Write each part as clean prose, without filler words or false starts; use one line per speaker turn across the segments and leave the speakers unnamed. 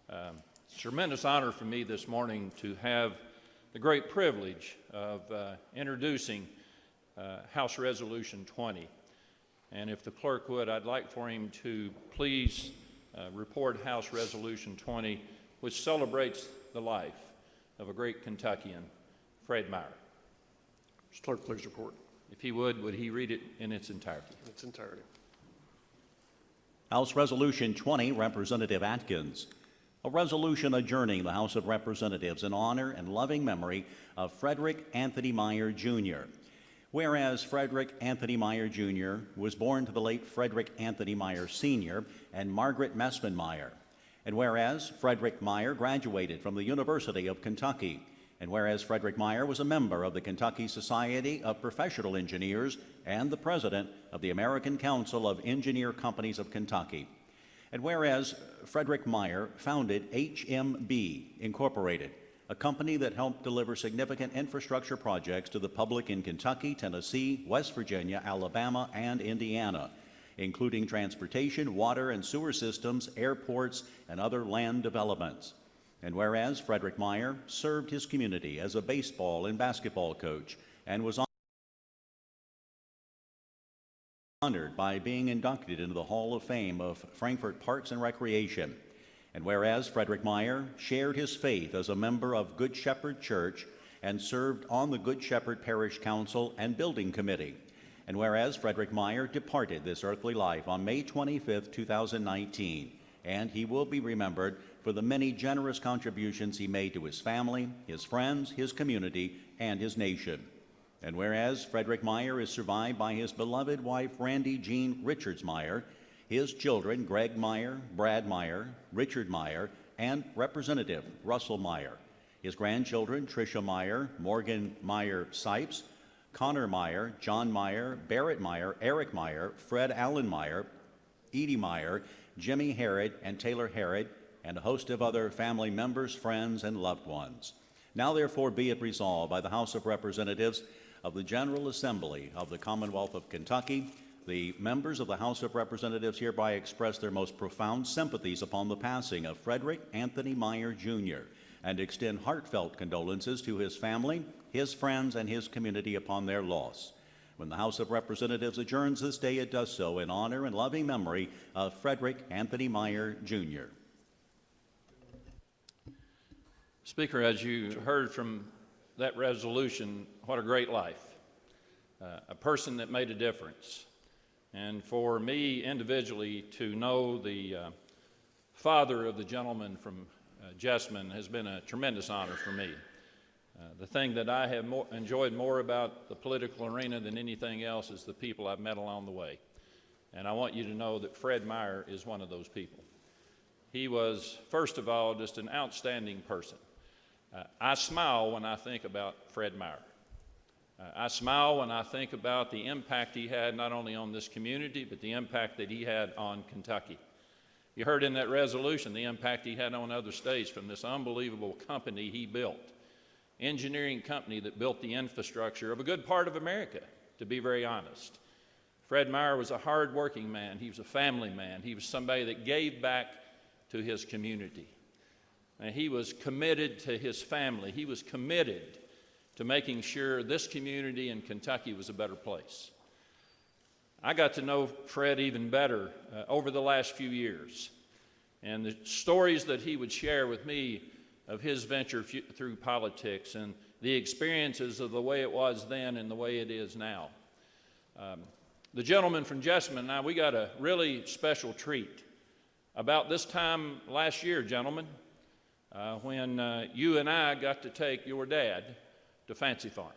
It's a tremendous honor for me this morning to have the great privilege of introducing House Resolution 20. And if the clerk would, I'd like for him to please report House Resolution 20, which celebrates the life of a great Kentuckian, Fred Meyer.
Mr. Clerk, please report.
If he would he read it in its entirety?
In its entirety.
House Resolution 20, Representative Atkins. A resolution adjourning the House of Representatives in honor and loving memory of Frederick Anthony Meyer, Jr. Whereas Frederick Anthony Meyer, Jr. was born to the late Frederick Anthony Meyer, Sr. and Margaret Messman Meyer. And whereas Frederick Meyer graduated from the University of Kentucky. And whereas Frederick Meyer was a member of the Kentucky Society of Professional Engineers and the president of the American Council of Engineer Companies of Kentucky. And whereas Frederick Meyer founded HMB Incorporated, a company that helped deliver significant infrastructure projects to the public in Kentucky, Tennessee, West Virginia, Alabama, and Indiana, including transportation, water and sewer systems, airports, and other land developments. And whereas Frederick Meyer served his community as a baseball and basketball coach and was honored by being inducted into the Hall of Fame of Frankfort Parks and Recreation. And whereas Frederick Meyer shared his faith as a member of Good Shepherd Church and served on the Good Shepherd Parish Council and Building Committee. And whereas Frederick Meyer departed this earthly life on May 25, 2019, and he will be remembered for the many generous contributions he made to his family, his friends, his community, and his nation. And whereas Frederick Meyer is survived by his beloved wife, Randy Jean Richards Meyer, his children, Greg Meyer, Brad Meyer, Richard Meyer, and Representative Russell Meyer, his grandchildren, Tricia Meyer, Morgan Meyer Sipes, Connor Meyer, John Meyer, Barrett Meyer, Eric Meyer, Fred Allen Meyer, Edie Meyer, Jimmy Herod, and Taylor Herod, and a host of other family members, friends, and loved ones. Now therefore be it resolved by the House of Representatives of the General Assembly of the Commonwealth of Kentucky, the members of the House of Representatives hereby express their most profound sympathies upon the passing of Frederick Anthony Meyer, Jr., and extend heartfelt condolences to his family, his friends, and his community upon their loss. When the House of Representatives adjourns this day, it does so in honor and loving memory of Frederick Anthony Meyer, Jr.
Speaker, as you heard from that resolution, what a great life. A person that made a difference. And for me individually to know the father of the gentleman from Jessamine has been a tremendous honor for me. The thing that I have enjoyed more about the political arena than anything else is the people I've met along the way. And I want you to know that Fred Meyer is one of those people. He was, first of all, just an outstanding person. I smile when I think about Fred Meyer. I smile when I think about the impact he had not only on this community, but the impact that he had on Kentucky. You heard in that resolution the impact he had on other states from this unbelievable company he built. Engineering company that built the infrastructure of a good part of America, to be very honest. Fred Meyer was a hard-working man. He was a family man. He was somebody that gave back to his community. And he was committed to his family. He was committed to making sure this community in Kentucky was a better place. I got to know Fred even better over the last few years. And the stories that he would share with me of his venture through politics and the experiences of the way it was then and the way it is now. The gentleman from Jessamine and I, we got a really special treat. About this time last year, gentlemen, when you and I got to take your dad to Fancy Farm.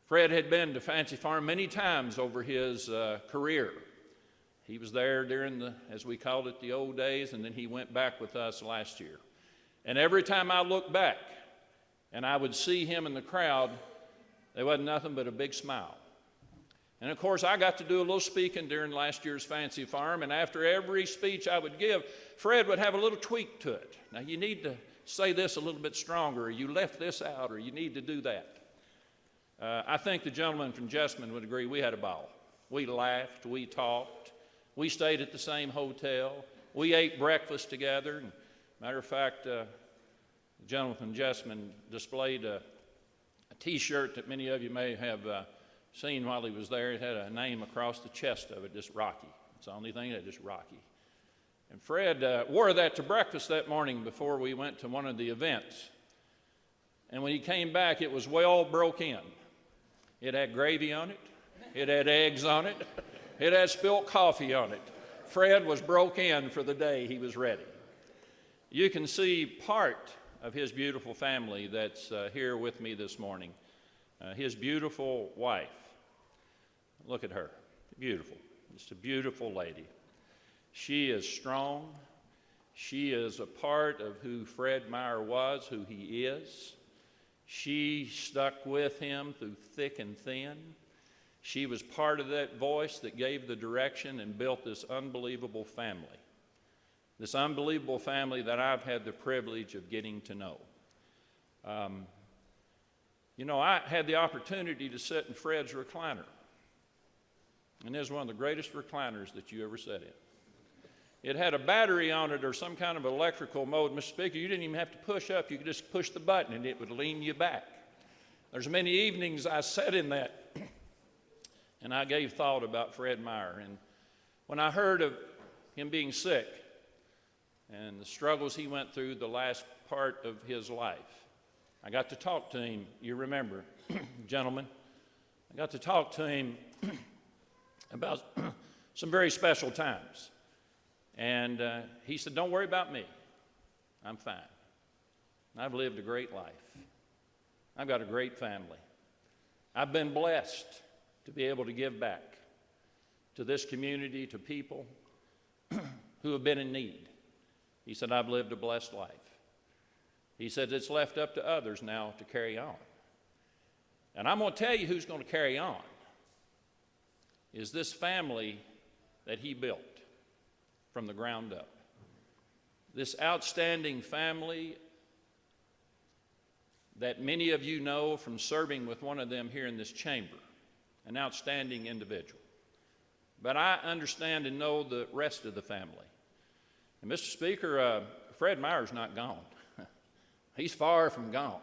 Fred had been to Fancy Farm many times over his career. He was there during the, as we called it, the old days, and then he went back with us last year. And every time I looked back and I would see him in the crowd, there wasn't nothing but a big smile. And of course, I got to do a little speaking during last year's Fancy Farm, and after every speech I would give, Fred would have a little tweak to it. Now, you need to say this a little bit stronger, or you left this out, or you need to do that. I think the gentleman from Jessamine would agree we had a ball. We laughed, we talked, we stayed at the same hotel, we ate breakfast together. And Matter of fact, the gentleman from Jessamine displayed a T-shirt that many of you may have seen while he was there. It had a name across the chest of it, just Rocky. It's the only thing that just Rocky. And Fred wore that to breakfast that morning before we went to one of the events. And when he came back, it was well broke in. It had gravy on it. It had eggs on it. It had spilt coffee on it. Fred was broke in for the day. He was ready. You can see part of his beautiful family that's here with me this morning. His beautiful wife. Look at her. Beautiful. Just a beautiful lady. She is strong. She is a part of who Fred Meyer was, who he is. She stuck with him through thick and thin. She was part of that voice that gave the direction and built this unbelievable family. This unbelievable family that I've had the privilege of getting to know. I had the opportunity to sit in Fred's recliner. And it was one of the greatest recliners that you ever sat in. It had a battery on it or some kind of electrical mode. Mr. Speaker, you didn't even have to push up. You could just push the button and it would lean you back. There's many evenings I sat in that and I gave thought about Fred Meyer. And when I heard of him being sick and the struggles he went through the last part of his life, I got to talk to him. You remember, gentlemen, I got to talk to him about some very special times. And he said, "Don't worry about me. I'm fine. I've lived a great life. I've got a great family. I've been blessed to be able to give back to this community, to people who have been in need." He said, "I've lived a blessed life." He said, "It's left up to others now to carry on." And I'm going to tell you who's going to carry on is this family that he built from the ground up. This outstanding family that many of you know from serving with one of them here in this chamber, an outstanding individual. But I understand and know the rest of the family. And Mr. Speaker, Fred Meyer's not gone. He's far from gone.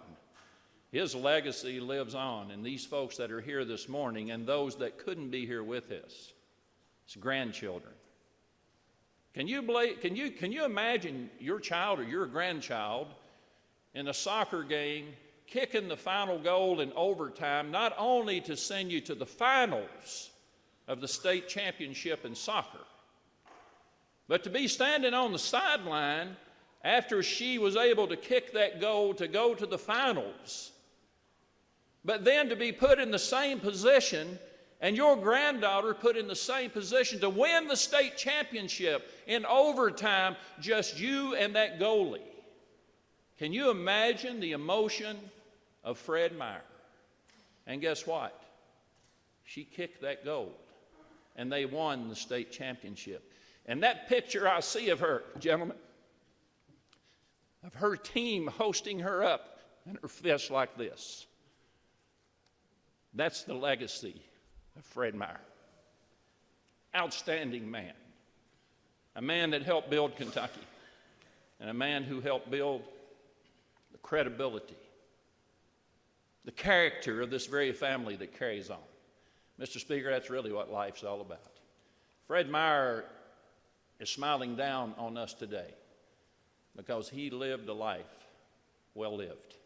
His legacy lives on, and these folks that are here this morning and those that couldn't be here with us, his grandchildren. Can you imagine your child or your grandchild in a soccer game kicking the final goal in overtime, not only to send you to the finals of the state championship in soccer, but to be standing on the sideline after she was able to kick that goal to go to the finals, but then to be put in the same position and your granddaughter put in the same position to win the state championship in overtime, just you and that goalie. Can you imagine the emotion of Fred Meyer? And guess what? She kicked that goal, and they won the state championship. And that picture I see of her, gentlemen, of her team hosting her up and her fist like this, that's the legacy of Fred Meyer. Outstanding man. A man that helped build Kentucky, and a man who helped build the credibility, the character of this very family that carries on. Mr. Speaker, that's really what life's all about. Fred Meyer is smiling down on us today because he lived a life well lived.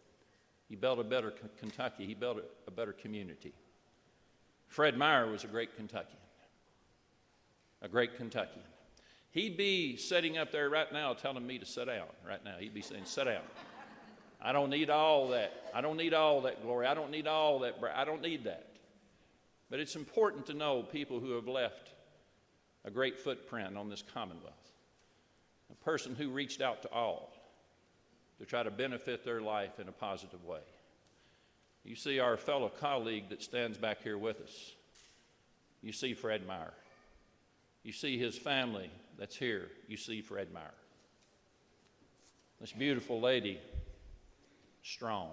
He built a better Kentucky. He built a better community. Fred Meyer was a great Kentuckian. A great Kentuckian. He'd be sitting up there right now telling me to sit down right now. He'd be saying, "Sit down. I don't need all that. I don't need all that glory. I don't need all that. I don't need that." But it's important to know people who have left a great footprint on this Commonwealth. A person who reached out to all to try to benefit their life in a positive way. You see our fellow colleague that stands back here with us. You see Fred Meyer. You see his family that's here. You see Fred Meyer. This beautiful lady, strong,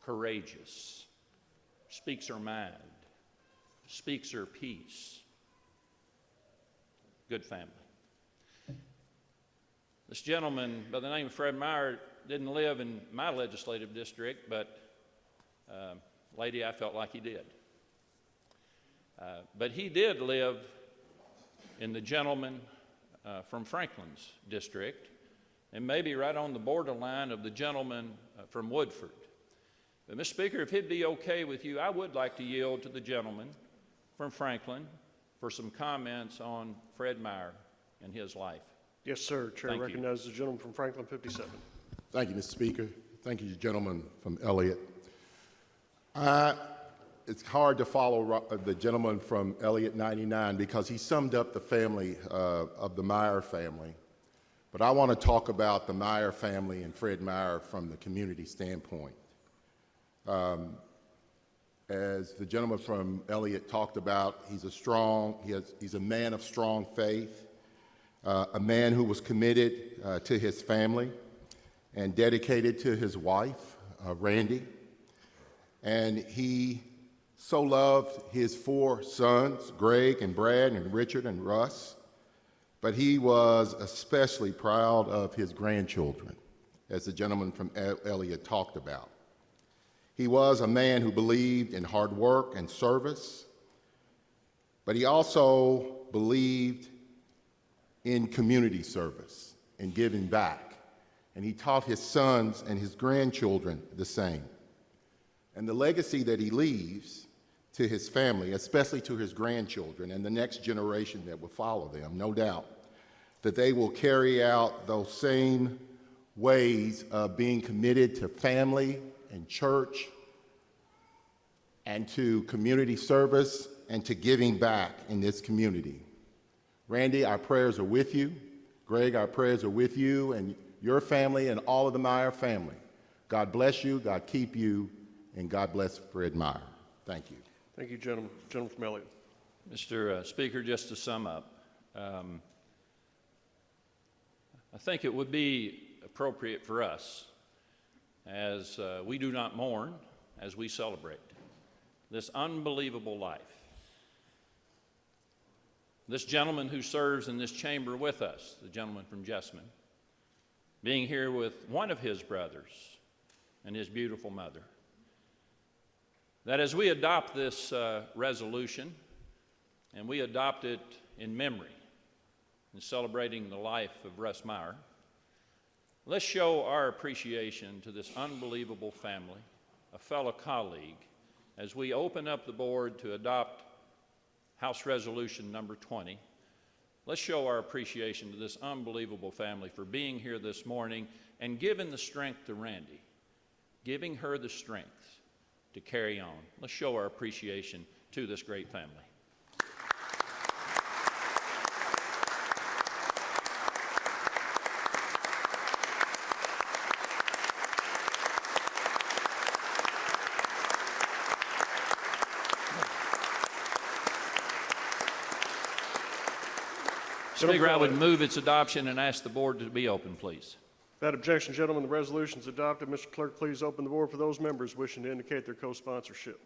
courageous, speaks her mind, speaks her piece. Good family. This gentleman by the name of Fred Meyer didn't live in my legislative district, but lady, I felt like he did. But he did live in the gentleman from Franklin's district, and maybe right on the borderline of the gentleman from Woodford. But, Mr. Speaker, if it'd be okay with you, I would like to yield to the gentleman from Franklin for some comments on Fred Meyer and his life.
Yes, sir. Chair
Thank you.
recognizes the gentleman from Franklin 57.
Thank you, Mr. Speaker. Thank you, gentleman from Elliott. It's hard to follow the gentleman from Elliott 99 because he summed up the family of the Meyer family. But I want to talk about the Meyer family and Fred Meyer from the community standpoint. As the gentleman from Elliott talked about, he's a man of strong faith, a man who was committed to his family and dedicated to his wife, Randy. And he so loved his 4 sons, Greg and Brad and Richard and Russ, but he was especially proud of his grandchildren, as the gentleman from Elliott talked about. He was a man who believed in hard work and service, but he also believed in community service and giving back. And he taught his sons and his grandchildren the same. And the legacy that he leaves to his family, especially to his grandchildren and the next generation that will follow them, no doubt, that they will carry out those same ways of being committed to family and church and to community service and to giving back in this community. Randy, our prayers are with you. Greg, our prayers are with you and your family and all of the Meyer family. God bless you, God keep you, and God bless Fred Meyer. Thank you.
Thank you, gentleman. Gentleman from Elliott.
Mr. Speaker, just to sum up, I think it would be appropriate for us, as we do not mourn, as we celebrate this unbelievable life. This gentleman who serves in this chamber with us, the gentleman from Jessamine, being here with one of his brothers and his beautiful mother, that as we adopt this resolution, and we adopt it in memory, in celebrating the life of Russ Meyer, let's show our appreciation to this unbelievable family, a fellow colleague, as we open up the board to adopt House Resolution number 20. Let's show our appreciation to this unbelievable family for being here this morning and giving the strength to Randy, giving her the strength to carry on. Let's show our appreciation to this great family. Speaker, I would move its adoption and ask the board to be open, please.
Without objection, gentlemen, the resolution is adopted. Mr. Clerk, please open the board for those members wishing to indicate their co-sponsorship.